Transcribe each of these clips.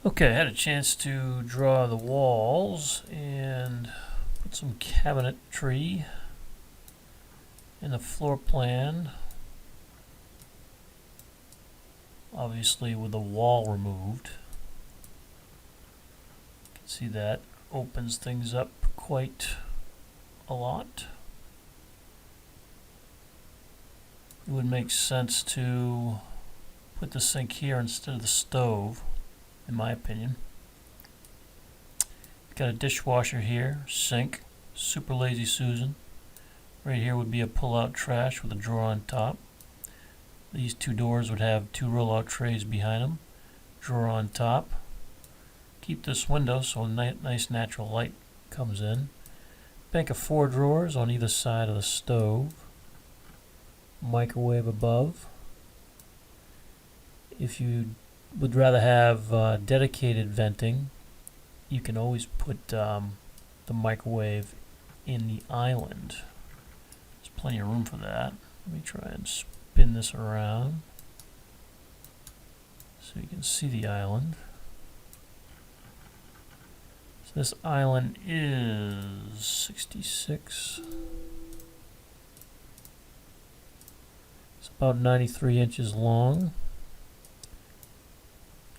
Okay, I had a chance to draw the walls and put some cabinetry in the floor plan. Obviously with the wall removed. You can see that opens things up quite a lot. It would make sense to put the sink here instead of the stove, in my opinion. Got a dishwasher here, sink, super lazy Susan. Right here would be a pull-out trash with a drawer on top. These two doors would have two roll-out trays behind them, drawer on top. Keep this window so nice natural light comes in. Bank of 4 drawers on either side of the stove. Microwave above. If you would rather have dedicated venting, you can always put the microwave in the island. There's plenty of room for that. Let me try and spin this around so you can see the island. So this island is 66. It's about 93 inches long.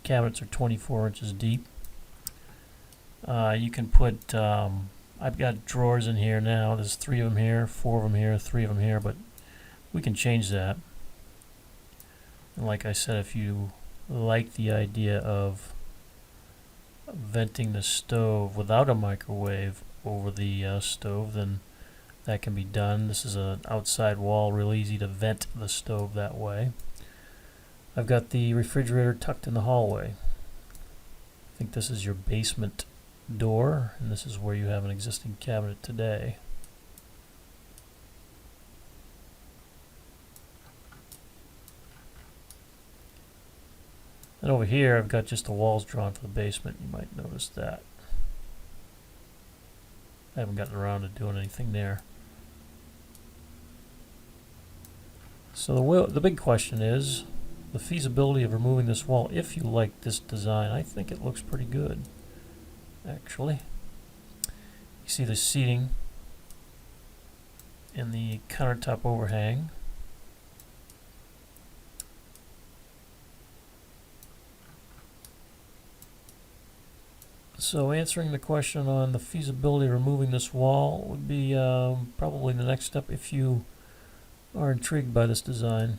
Cabinets are 24 inches deep. You can put, I've got drawers in here now. There's 3 of them here, 4 of them here, 3 of them here, but we can change that. And like I said, if you like the idea of venting the stove without a microwave over the stove, then that can be done. This is an outside wall, real easy to vent the stove that way. I've got the refrigerator tucked in the hallway. I think this is your basement door, and this is where you have an existing cabinet today. And over here I've got just the walls drawn for the basement. You might notice that. I haven't gotten around to doing anything there. So the big question is the feasibility of removing this wall. If you like this design, I think it looks pretty good, actually. You see the seating and the countertop overhang. So answering the question on the feasibility of removing this wall would be probably the next step if you are intrigued by this design.